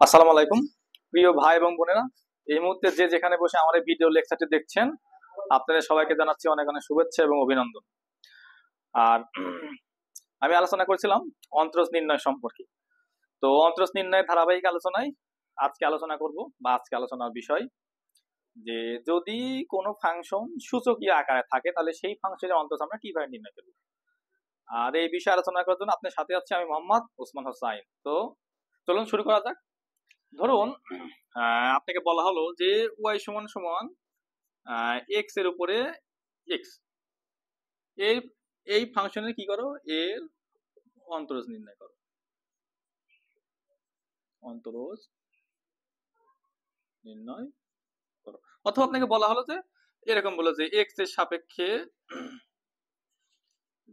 আসসালামু আলাইকুম প্রিয় ভাই এবং বোনেরা। এই মুহূর্তে যে যেখানে বসে আমার এই ভিডিও লেকচারটি দেখছেন, আপনাদের সবাইকে জানাচ্ছি অনেক অনেক শুভেচ্ছা এবং অভিনন্দন। আর আমি আলোচনা করছিলাম অন্তরজ নির্ণয় সম্পর্কে। তো অন্তরজ নির্ণয়ের ধারাবাহিক আলোচনায় আজকে আলোচনা করব, বা আজকে আলোচনার বিষয় যে যদি কোনো ফাংশন সূচকীয় আকারে থাকে তাহলে সেই ফাংশনের অন্তরজ আমরা কিভাবে নির্ণয় করব। আর এই বিষয়ে আলোচনা করার জন্য আপনার সাথে আছি আমি মোহাম্মদ ওসমান হোসাইন। তো চলুন শুরু করা যাক। ধরুন আপনাকে বলা হলো যে ওয়াই সমান সমান এক্স এর উপরে এক্স, এর এই ফাংশনের কি করো, এর অন্তরজ নির্ণয় করো। অন্তরজ নির্ণয় করো। অথবা আপনাকে বলা হলো যে এরকম বলো যে এক্স এর সাপেক্ষে,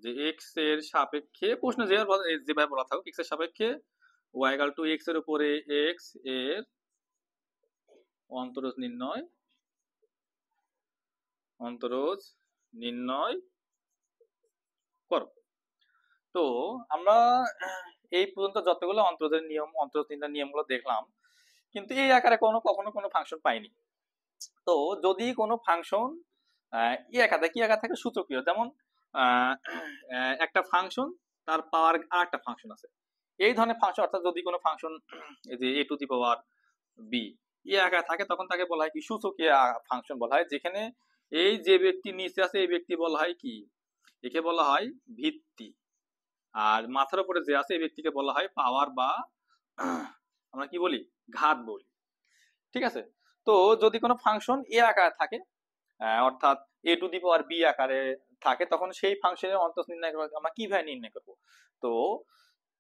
যে এক্স এর সাপেক্ষে প্রশ্ন যেভাবে বলা থাকুক, এক্স এর সাপেক্ষে ওয়াই ইকুয়াল টু এক্স এর উপরে এক্স এর অন্তরজ নির্ণয়, অন্তরজ নির্ণয় করো। তো আমরা এই পর্যন্ত যতগুলো অন্তরজের নিয়ম, অন্তরজ নির্ণয়ের নিয়মগুলো দেখলাম, কিন্তু এই আকারে কখনো কোনো ফাংশন পাইনি। তো যদি কোনো ফাংশন ই আকার থাকে, কি আকার থাকে, সূচকীয়, যেমন একটা ফাংশন তার পাওয়ার আর একটা ফাংশন আছে, এই ধরনের ফাংশন, অর্থাৎ যদি কোনো ফাংশন এই যে এ to the power B E আকারে থাকে, তখন তাকে বলা হয় কি সূচকীয় ফাংশন বলা হয়। যেখানে এই যে ব্যক্তি নিচে আছে এই ব্যক্তি বলা হয় কি, একে বলা হয় ভিত্তি, আর মাথার উপরে যে আছে এই ব্যক্তিকে বলা হয় পাওয়ার, বা আমরা কি বলি, ঘাত বলি। ঠিক আছে। তো যদি কোনো ফাংশন এ আকারে থাকে, অর্থাৎ এ টু দি পাওয়ার বি আকারে থাকে, তখন সেই ফাংশনের অন্তঃ নির্ণয় আমরা কিভাবে নির্ণয় করব। তো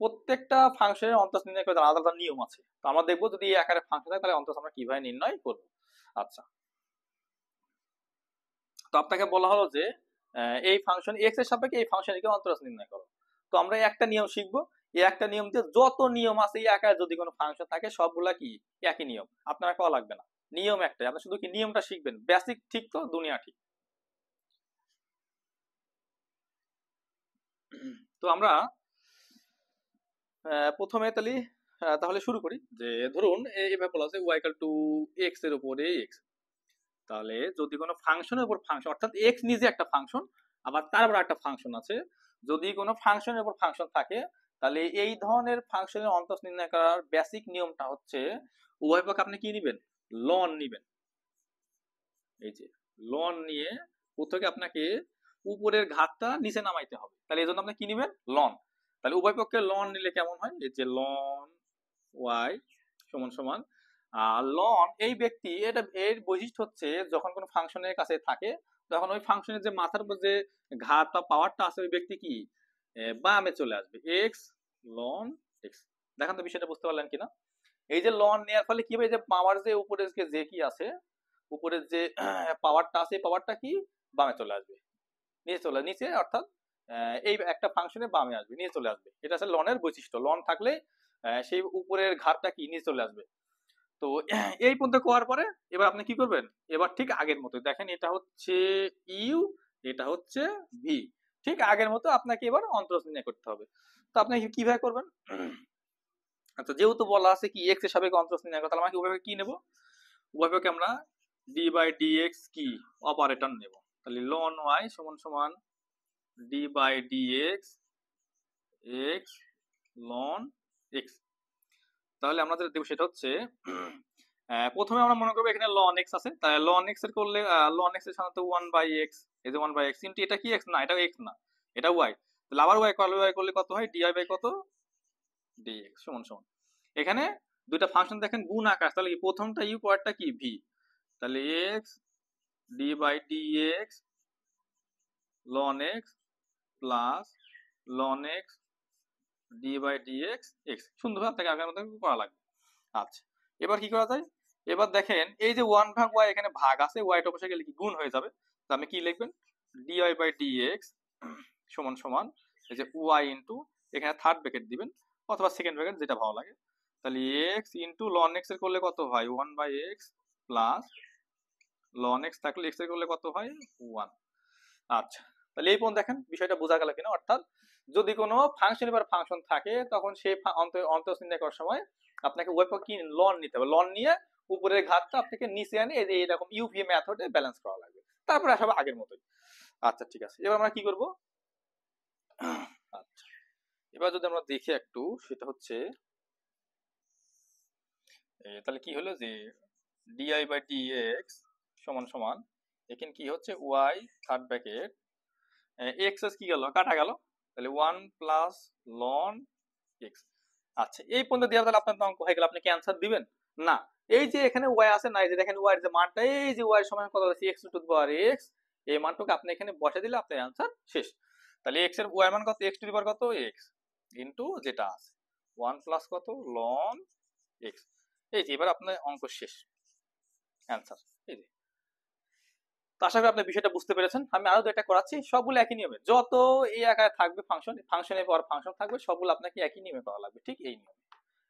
প্রত্যেকটা ফাংশনের অন্তঃ নির্ণয় করে আলাদা আলাদা নিয়ম আছে। তো আমরা দেখবো যদি এই আকারে ফাংশন থাকে তাহলে অন্তঃ আমরা কিভাবে নির্ণয় করব। আচ্ছা, তো আপনাকে বলা হলো যে এই ফাংশন এক্স এর সাপেক্ষে এই ফাংশনকে অন্তরজ নির্ণয় করো। তো আমরা একটা নিয়ম শিখবো, এই একটা নিয়ম দিয়ে যত নিয়ম আছে এই আকারে যদি কোনো ফাংশন থাকে সবগুলা কি একই নিয়ম, আপনারা কওয়া লাগবে না, নিয়ম একটাই, আপনি শুধু কি নিয়মটা শিখবেন, বেসিক ঠিক তো দুনিয়া ঠিক। তো আমরা প্রথমে তাহলে শুরু করি। যে ধরুন এভাবে বলা আছে ওয়াই ইকুয়াল টু এক্স এর উপরে এক্স। তাহলে যদি কোনো ফাংশনের উপর ফাংশন, অর্থাৎ এক্স নিজে একটা ফাংশন, আবার তার উপর একটা ফাংশন আছে, যদি কোনো ফাংশনের উপর ফাংশন থাকে, তাহলে এই ধরনের ফাংশনের অন্তঃ নির্ণয় করার বেসিক নিয়মটা হচ্ছে উভয় পক্ষে আপনি কি নিবেন, লন নিবেন। এই যে লন নিয়ে প্রথমে আপনাকে উপরের ঘাতটা নিচে নামাইতে হবে, তাহলে এই জন্য আপনি কি নিবেন, লন। তাহলে উভয় পক্ষে লন নিলে কেমন হয়, এই যে লন ওয়াই সমান সমান লন এই ব্যক্তি, এটা এর বৈশিষ্ট্য হচ্ছে যখন কোনো ফাংশনের কাছে থাকে তখন ওই ফাংশনের যে মাথার উপর যে ঘাত বা পাওয়ারটা আছে ওই ব্যক্তি কি বামে চলে আসবে, এক্স লন এক্স। দেখেন তো বিষয়টা বুঝতে পারলেন কিনা। এই যে লন নেওয়ার ফলে কি হবে, যে পাওয়ার যে উপরে যে কি আছে, উপরের যে পাওয়ারটা আছে, পাওয়ারটা কি বামে চলে আসবে, নিচে অর্থাৎ এই একটা ফাংশনে বামে আসবে, নিচে চলে আসবে। এটা হচ্ছে লনের বৈশিষ্ট্য, লন থাকলে সেই উপরের ঘাতটা কি নিচে চলে আসবে। তো এই পর্যন্ত করার পরে এবার আপনি কি করবেন, এবার ঠিক আগের মতো দেখেন, এটা হচ্ছে ইউ, এটা হচ্ছে ভি, ঠিক আগের মতো আপনাকে এবার অন্তরজ নির্ণয় করতে হবে। তো আপনি কিভাবে করবেন, আচ্ছা যেহেতু বলা আছে কি এক্স এর সাপেক্ষে অন্তরজ নির্ণয় করতে, তাহলে আমাকে উভয়কে কি নেব, উভয়কে আমরা ডি বাই ডি এক্স কি অপারেটর নেব। তাহলে লন ওয়াই সমান সমান D by D X X লন এক্স। তাহলে আমরা যেটা দেবো সেটা হচ্ছে প্রথমে আমরা মনে করবো এখানে লন এক্স আছে, তাহলে লন এক্স এর করলে লন এক্স এর সাথে ওয়ান বাই এক্স, এই যে ওয়ান বাই এক্স, কিন্তু এটা কি এক্স না, এটা এক্স না, এটা ওয়াই। তাহলে আবার ওয়াই করলে কত হয়, ডিআই বাই কত, ডিএক্স সমান সমান, এখানে দুইটা ফাংশন দেখেন গুণ আকার, তাহলে কি প্রথমটা ইউ পরেরটা কি ভি, তাহলে X D by D X লন এক্স প্লাস লন X D by D X X, সুন্দরভাবে আপনাকে আগের মতো করা লাগবে। আচ্ছা, এবার কি করা যায়, এবার দেখেন এই যে ওয়ান ভাগ ওয়াই এখানে ভাগ আছে, ওয়াইটা অবশ্যই গেলে কি গুণ হয়ে যাবে, তো আপনি কি লিখবেন, ডিওয়াই বাই ডিএক্স সমান সমান এই যে ওয়াই ইন্টু, এখানে থার্ড ব্র্যাকেট দিবেন অথবা সেকেন্ড ব্র্যাকেট যেটা ভালো লাগে, তাহলে এক্স ইন্টু লন এক্স এর করলে কত হয়, ওয়ান বাই এক্স প্লাস লন এক্স থাকলে এক্স এর করলে কত হয়, ওয়ান। আচ্ছা, তাহলে এই পর্যন্ত দেখেন বিষয়টা বোঝা গেল কিনা। অর্থাৎ যদি কোনো ফাংশন এবার ফাংশন থাকে তখন সেই অন্তঃ নির্ণয় করার সময় আপনাকে ওই পক্ষে লন নিতে হবে, লন নিয়ে উপরের ঘাতটা আপনাকে নিচে আনে এই যে এরকম ইউভি মেথডে ব্যালেন্স করা লাগবে, তারপরে আসবে আগের মতোই। আচ্ছা ঠিক আছে, এবার আমরা কি করব? আচ্ছা, এবার যদি আমরা দেখি একটু, সেটা হচ্ছে তাহলে কি হলো যে ডিআই বাই ডিএক্স সমান সমান এখানে কি হচ্ছে Y third bracket X S কি গেল, কাটা গেল, তাহলে 1 প্লাস লন এক্স। আচ্ছা, এই পর্যন্ত দেওয়া তাহলে আপনার অঙ্ক হয়ে গেল, আপনি কি অ্যান্সার দিবেন? না, এই যে এখানে ওয়াই আছে না, এই যে দেখেন ওয়াই এর যে মানটা, এই যে ওয়াই সমান কত আছে x to the power x, এই মানটাকে আপনি এখানে বসে দিলে আপনার অ্যান্সার শেষ। তাহলে এক্স এর ওয়াই মান কত, এক্স টু দি পাওয়ার কত এক্স ইনটু যেটা আছে 1 প্লাস কত লন এক্স। এই যে এবার আপনার অঙ্ক শেষ, অ্যান্সার এই যে। তো আশা করি আপনি বিষয়টা বুঝতে পেরেছেন। আমি আরো দুইটা করাচ্ছি, সবগুলো একই নিয়মে, যত এই আকারে থাকবে ফাংশন, ফাংশনের পর ফাংশন থাকবে, সবগুলো আপনাকে একই নিয়মে করা লাগবে, ঠিক এই নিয়মে।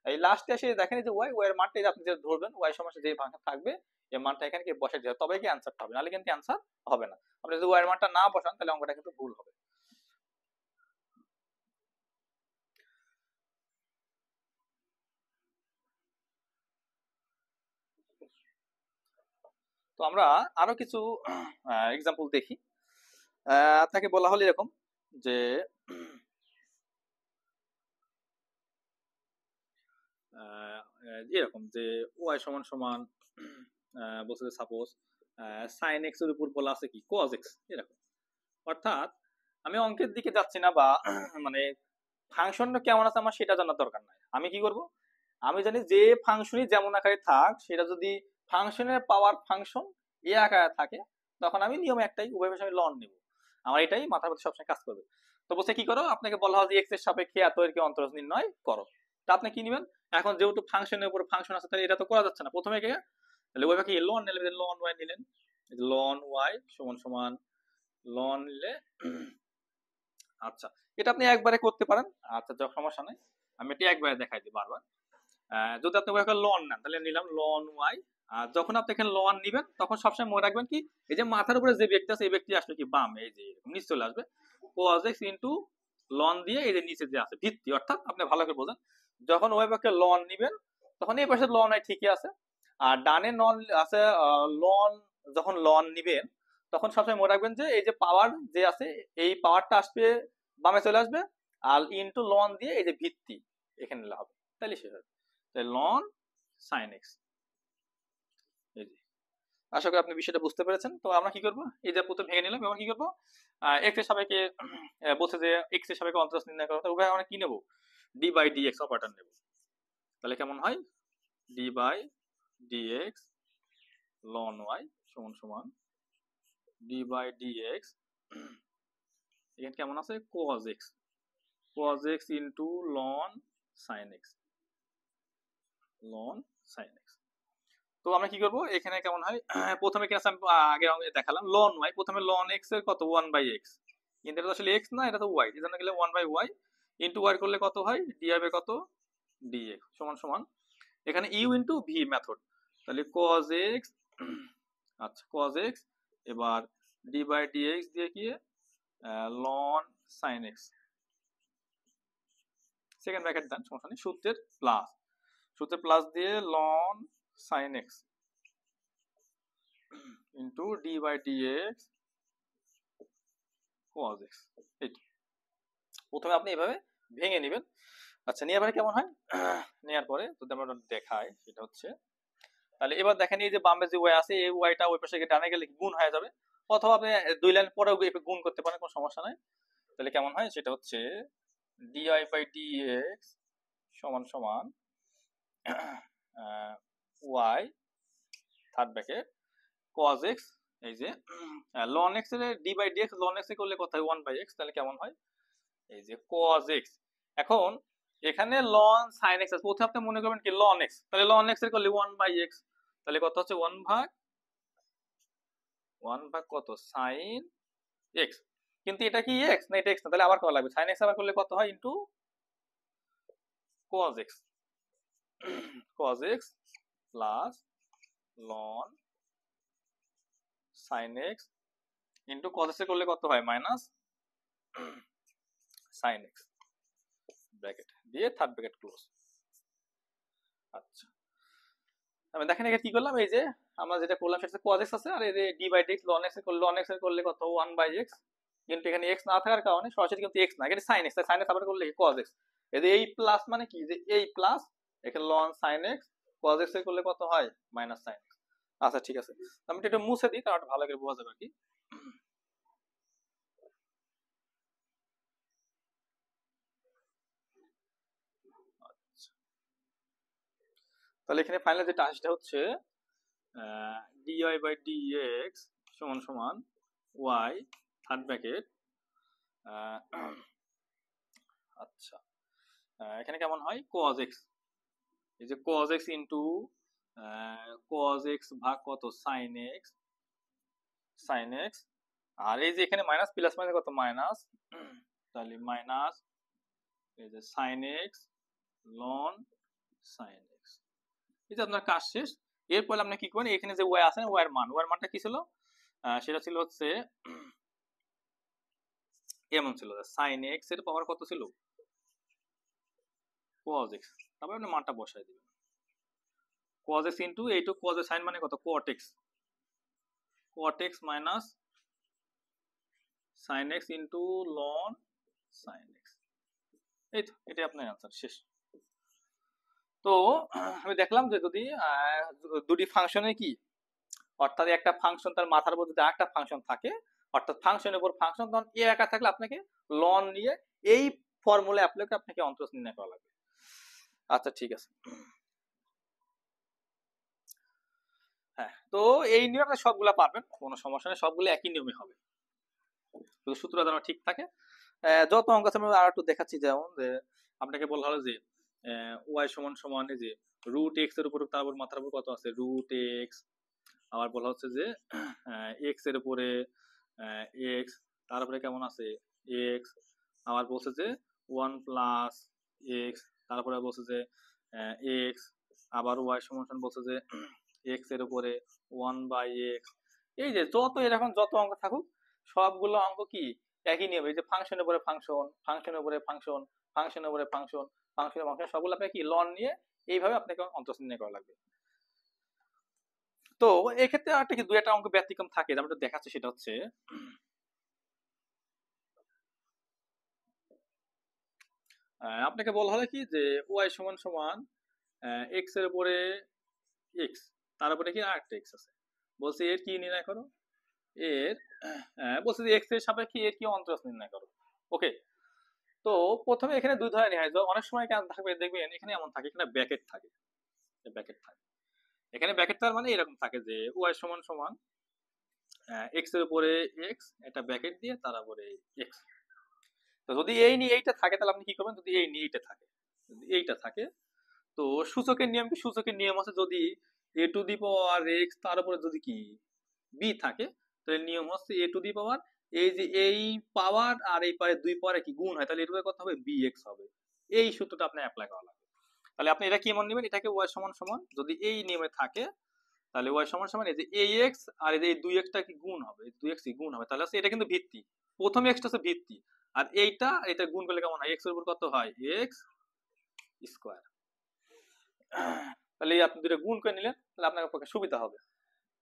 এই লাস্টে এসে দেখেন যে ওয়াই, ওয়াই এর মানটা আপনি যেটা ধরবেন, ওয়াই সমস্যা যে ফাংশন থাকবে এই মানটা এখানে কি বসে দিতে হবে, তবে কি অ্যান্সারটা হবে, নাহলে কিন্তু অ্যান্সার হবে না। আপনি যদি ওয়াই এর মানটা না বসান তাহলে অঙ্কটা কিন্তু ভুল হবে। তো আমরা আরো কিছু এক্সাম্পল দেখি। আপনাকে বলা হলো এরকম যে এরকম যে ওয়াই সমান সমান বলছে সাপোজ সাইন এক্স এর উপর বলা আছে কি কজ এক্স, এরকম। অর্থাৎ আমি অঙ্কের দিকে যাচ্ছি না, বা মানে ফাংশনটা কেমন আছে আমার সেটা জানার দরকার নাই। আমি কি করব, আমি জানি যে ফাংশনই যেমন আকারে থাক, সেটা যদি ফাংশনের পাওয়ার ফাংশন এ আকারে থাকে, তখন আমি নিয়ম একটাই, উভয় পাশে আমি লন নেব। আমার এটাই মাথার মধ্যে সবসময় কাজ করবে। তো বলছে কি করো, আপনাকে বলা হয় যে এক্স এর সাপেক্ষে এত এর কি অন্তরজ নির্ণয় করো। তা আপনি কি নেবেন, এখন যেহেতু ফাংশনের উপর ফাংশন আছে, তাহলে এটা তো করা যাচ্ছে না, প্রথমে কে তাহলে ওই পাখি লন নিলেন, লন ওয়াই নিলেন, লন ওয়াই সমান সমান লন নিলে আচ্ছা, এটা আপনি একবারে করতে পারেন, আচ্ছা যখন সমস্যা নাই, আমি এটা একবারে দেখাই দিই বারবার। যদি আপনি লন নেন তাহলে নিলাম লন ওয়াই। আর যখন আপনি এখানে লন নিবেন তখন সবসময় মনে রাখবেন কি, এই যে মাথার উপরে যে ব্যক্তি আছে এই ব্যক্তি আসলে কি বাম, এই যে নিচে চলে আসবে cos x ইনটু লন দিয়ে এই যে নিচে যে আছে ভিত্তি, অর্থাৎ আপনি ভালো করে বোঝেন, যখন ওই পক্ষে লন নিবেন তখন এই পাশে লন হয় ঠিকই আছে, আর ডানে নন আছে লন, যখন লন নিবেন তখন সবসময় মনে রাখবেন যে এই যে পাওয়ার যে আছে এই পাওয়ারটা আসবে বামে চলে আসবে, আর ইনটু লন দিয়ে এই যে ভিত্তি এখানে নিলে হবে, তাহলে শেষ হবে। তাই লন সাইন এক্স। এই যে আশা করি আপনি বিষয়টা বুঝতে পেরেছেন। তো আমরা কি করব, এই যে প্রথমে ভেঙে নিলাম, এবার কি করব, এক্স এর সাপেক্ষে বলছে যে এক্স এর সাপেক্ষে অন্তরজ নির্ণয় করো, তাহলে আমরা কি নেব, D by D X operator নেব। তাহলে কেমন হয়, ডি বাই ডি এক্স লন ওয়াই সমান সমান ডি বাই ডি এক্স, এখানে কেমন আছে cos x, cos x into লন sin x, লন sin x। তো আমরা কি করব, এখানে কেমন হয়, প্রথমে কি আছে আমি আগে দেখালাম লন y, প্রথমে লন x এর কত 1 বাই x, কিন্তু এটা তো আসলে x না, এটা তো y, এজন্য গেলে 1 বাই y ইনটু y করলে কত হয় dy বাই কত dx সমান সমান এখানে u ইনটু v মেথড, তাহলে cos x আচ্ছা cos x, এবার d বাই dx দিয়ে কি ln sin x, second bracket দেন সমস্যা নেই, সূত্রের প্লাস দিয়ে ln sin x into d by dx cos x। এইটা প্রথমে আপনি এভাবে ভেঙে নেবেন। আচ্ছা, নেওয়ার পরে কেমন হয়, নেওয়ার পরে যদি আমরা দেখাই সেটা হচ্ছে, তাহলে এবার দেখেন এই যে বামে যে ওয়াই আছে এই ওয়াইটা ওই পাশে ডানে গেলে গুণ হয়ে যাবে, অথবা আপনি দুই লাইন পরেও গুণ করতে পারেন, কোনো সমস্যা নাই। তাহলে কেমন হয়, সেটা হচ্ছে ডিআই বাই ডিএক্স সমান সমান Y third bracket cos x, এই যে ln x এর d by dx ln x এ করলে কত হয় 1 বাই x, তাহলে কেমন হয় এই যে cos x। এখন এখানে ln sin x আছে, প্রথমে আপনি মনে করবেন কি ln x, তাহলে ln x এর করলে 1 বাই x, তাহলে কত হচ্ছে 1 ভাগ কত sin x, কিন্তু এটা কি x না এটা x না, তাহলে আবার করা লাগবে sin x আবার করলে কত হয় into cos x, cos x plus ln sin x into cos x এ করলে কত হয় মাইনাস sin x, ব্র্যাকেট দিয়ে থার্ড ব্র্যাকেট ক্লোজ। আচ্ছা, আমি দেখেন এখানে কি করলাম, এই যে আমরা যেটা করলাম সেটা cos x আছে, আর এই যে d by dx ln x এর করলে কত 1 বাই x, কিন্তু এখানে x না থাকার কারণে সরাসরি কিন্তু x না, এখানে sin x, sin x আবার করলে cos x, এই যে এই প্লাস মানে কি যে এই প্লাস, এখানে ln sin x, cos x এর করলে কত হয় মাইনাস sin x। আচ্ছা ঠিক আছে, আমি এটা একটু মুছে দিই তাহলে ভালো করে বোঝা যাবে আর কি। তাহলে এখানে ফাইনাল যেটা আসে সেটা হচ্ছে dy বাই dx সমান সমান y থার্ড ব্র্যাকেট, আচ্ছা এখানে কেমন হয় cos x, এই যে cos x into cos x ভাগ কত sin x, sin x, আর এই যে এখানে মাইনাস প্লাস মানে কত মাইনাস, তাহলে মাইনাস এই যে sin x ln sin x। এই যে আপনার কাজ শেষ। এরপর আপনি কি করবেন, এখানে যে y আছে y এর মানটা কি ছিল, সেটা ছিল হচ্ছে এমন ছিল sin x এর পাওয়ার কত ছিল cos x, তারপর আপনি মানটা বসাই দিবেন cos x ইনটু এইটু cos এর sin মানে কত cot x minus sin x into ln sin x। এই তো এটাই আপনার অ্যান্সার শেষ। তো আমি দেখলাম যে যদি দুটি ফাংশনে কি, অর্থাৎ একটা ফাংশন তার মাথার উপর যদি আরেকটা ফাংশন থাকে, অর্থাৎ ফাংশনের উপর ফাংশন, তখন এ একা থাকলে আপনাকে লন নিয়ে এই ফর্মুলা অ্যাপ্লাই করে আপনাকে অন্তরজ নির্ণয় করা লাগবে। আচ্ছা ঠিক আছে, হ্যাঁ তো এই নিয়মে আপনি সবগুলা পারবেন, কোনো সমস্যা নেই, সবগুলো একই নিয়মে হবে, শুধু সূত্র যেন ঠিক থাকে। যত অঙ্ক আছে আমি আর একটু দেখাচ্ছি, যেমন যে আপনাকে বলা হলো যে ওয়াই সমান সমান এই যে রুট এক্স এর উপর, তারপর মাথার উপর কত আছে রুট এক্স, আবার বলা হচ্ছে যে এক্স এর উপরে এক্স, তারপরে কেমন আছে এক্স, আবার বলছে যে ওয়ান প্লাস এক্স, তারপরে বলছে যে এক্স, আবার ওয়াই সমান বলছে যে এক্স এর উপরে ওয়ান বাই এক্স। এই যে যত এরকম যত অঙ্ক থাকুক সবগুলো অঙ্ক কি একই নিয়ম, এই যে ফাংশনের উপরে ফাংশন, ফাংশনের উপরে ফাংশন, ফাংশনের উপরে ফাংশন, ফাংশনের ফাংশন, সবগুলো আপনাকে কি লন নিয়ে এইভাবে আপনাকে অন্তর্নির্ণয় নির্ণয় করা লাগবে। তো এক্ষেত্রে আর কি দুই একটা অঙ্ক ব্যতিক্রম থাকে, যেমন দেখাচ্ছে সেটা হচ্ছে আপনাকে বলা হলো কি যে ওয়াই সমান সমান এক্স এর উপরে এক্স, তার উপরে কি আরেকটা এক্স আছে, বলছে এর কি নির্ণয় করো, এর বলছে যে এক্স এর সাপেক্ষে এর কি অন্তরাস নির্ণয় করো। ওকে, তো প্রথমে এখানে দুই ধরনের হয়, অনেক সময় কেন থাকবে দেখবেন এখানে এমন থাকে, এখানে ব্র্যাকেট থাকে, ব্র্যাকেট থাকে, এখানে ব্র্যাকেট তার মানে এরকম থাকে যে ওয়াই সমান সমান এক্স এর উপরে এক্স, এটা ব্র্যাকেট দিয়ে তার উপরে এক্স। তো যদি এই নিয়ে এইটা থাকে তাহলে আপনি কি করবেন, যদি এই নিয়ে এইটা থাকে, যদি এইটা থাকে, তো সূচকের নিয়ম কি, সূচকের নিয়ম আছে যদি এ টু দি পাওয়ার এক্স তার উপরে যদি কি বি থাকে, তাহলে নিয়ম হচ্ছে এ টু দি পাওয়ার এই যে এই পাওয়ার আর এই পাওয়ার দুই পাওয়ারে কি গুণ হয়, তাহলে এর উপরে কত হবে বি এক্স হবে। এই সূত্রটা আপনি অ্যাপ্লাই করা লাগবে। তাহলে আপনি এটা কি মনে নেবেন, এটাকে ওয়াই সমান সমান যদি এই নিয়মে থাকে, তাহলে ওয়াই সমান সমান এই যে এই এক্স আর এই যে দুই এক্সটা কি গুণ হবে, দুই এক্স গুণ হবে, তাহলে এটা কিন্তু ভিত্তি, প্রথম এক্সটা হচ্ছে ভিত্তি, আর এইটা এটা গুণ করলে কেমন হয়, এক্স এর উপর কত হয় এক্স স্কয়ার। তাহলে আপনি দুটো গুণ করে নিলেন, তাহলে আপনার পক্ষে সুবিধা হবে।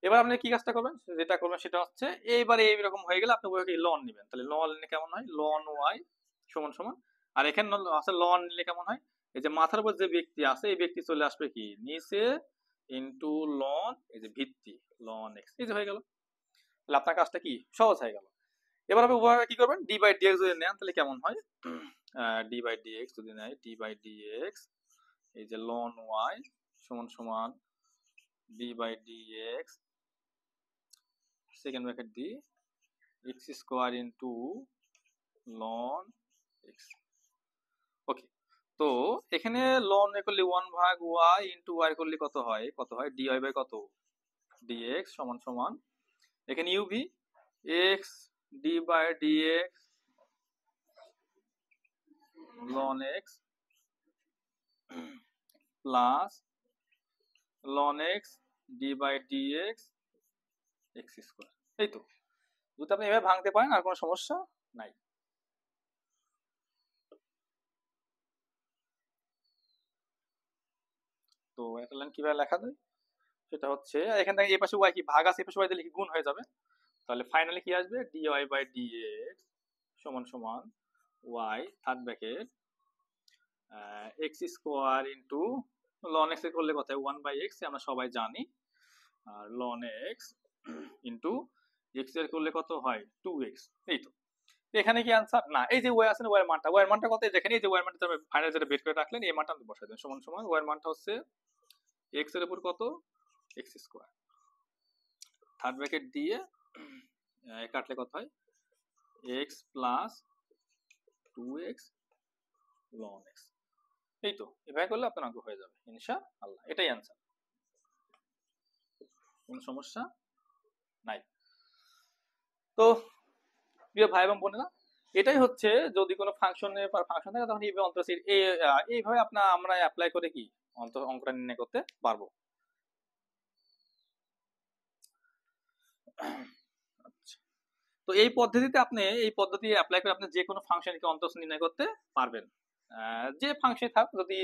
এবার আপনি কি কাজটা করবেন, যেটা করবেন সেটা হচ্ছে এইবারে এইরকম হয়ে গেলে আপনি ওকে লন নেবেন, তাহলে লন নিলে কেমন হয় লন ওয়াই সমান সমান, আর এখানে আছে লন নিলে কেমন হয়, এই যে মাথার উপর যে ব্যক্তি আছে এই ব্যক্তি চলে আসবে কি নিচে ইনটু লন এই যে ভিত্তি লন এক্স, এই যে হয়ে গেল, তাহলে আপনার কাজটা কি সহজ হয়ে গেল। এবার আপনি উভয়ভাবে কি করবেন, ডি বাই ডিএক্স যদি নেন তাহলে কেমন হয়, ডি বাই ডিএক্স যদি নেয় ডি বাই ডিএক্স, এই যে লন ওয়াই সমান সমান D by dx second bracket the x square into loan x. Okay, তো এখানে লন এ করলে 1 ভাগ ওয়াই ইন্টু ওয়াই করলে কত হয়, কত হয় ডিওয়াই বাই কত ডিএক্স সমান সমান এখানে UV X D by DX লন এক্স প্লাস লন X D by DX X square. এই তো, যদি আপনি এভাবে ভাঙতে পারেন আর কোনো সমস্যা নাই। তো একটা লাইন কিভাবে লেখা যায় সেটা হচ্ছে এখান থেকে এই পাশে ওয়াই কি ভাগ আছে, এই পাশে ওয়াই দিলে কি গুণ হয়ে যাবে, তাহলে ফাইনালি কি আসবে ডিওয়াই বাই ডিএক্স সমান সমান Y third bracket X square into loan X করলে কত হয় 1/x আমরা সবাই জানি, আর লন এক্স ইন্টু এক্স এর করলে কত হয় 2x। এই তো এখানে কি আনসার না, এই যে ওয়াই আছে না ওয়াই মানটা কত দেখেন, এই যে ওয়াই মানটা আপনি ফাইনাল যেটা বের করে রাখলেন এই মানটা আপনি বসাই দেন সমান সমান ওয়াই মানটা হচ্ছে এক্স এর উপর কত এক্স স্কোয়ার থার্ড ব্র্যাকেট দিয়ে কাটলে কত হয় x plus 2x loan x. এই তো এভাবে করলে আপনার অঙ্ক হয়ে যাবে ইনশাআল্লাহ, এটাই আনসার, কোনো সমস্যা নাই। তো প্রিয় ভাই এবং বোনেরা, এটাই হচ্ছে যদি কোনো ফাংশন থাকে তখন এইভাবে অন্তর্সিট এইভাবে আমরা অ্যাপ্লাই করে কি অঙ্কটা নির্ণয় করতে পারবো। আচ্ছা, তো এই পদ্ধতি অ্যাপ্লাই করে আপনি যে কোনো ফাংশনকে অন্তঃস্থ নির্ণয় করতে পারবেন। যে ফাংশন থাক, যদি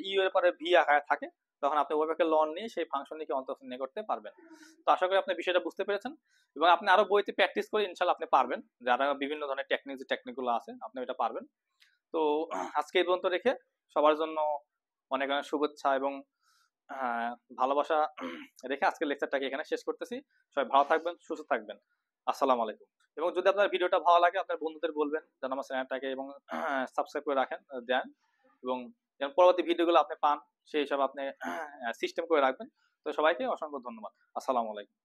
ইউ এর পরে ভি আকারে থাকে তখন আপনি ওইভাবে লন নিয়ে সেই ফাংশনটিকে অন্তঃস্থ নির্ণয় করতে পারবেন। তো আশা করি আপনি বিষয়টা বুঝতে পেরেছেন এবং আপনি আরো বইতে প্র্যাকটিস করে ইনশাআল্লাহ আপনি পারবেন, যারা বিভিন্ন ধরনের টেকনিকগুলো আছে আপনি এটা পারবেন। তো আজকে এই পর্যন্ত রেখে সবার জন্য অনেক অনেক শুভেচ্ছা এবং ভালোবাসা রেখে আজকের লেকচারটাকে এখানে শেষ করতেছি। সবাই ভালো থাকবেন, সুস্থ থাকবেন। আসসালামু আলাইকুম। এবং যদি আপনার ভিডিওটা ভালো লাগে আপনার বন্ধুদের বলবেন যেন আমার চ্যানেলটাকে এবং সাবস্ক্রাইব করে রাখেন দেন, এবং যেন পরবর্তী ভিডিওগুলো আপনি পান সেই হিসাবে আপনি সিস্টেম করে রাখবেন। তো সবাইকে অসংখ্য ধন্যবাদ। আসসালামু আলাইকুম।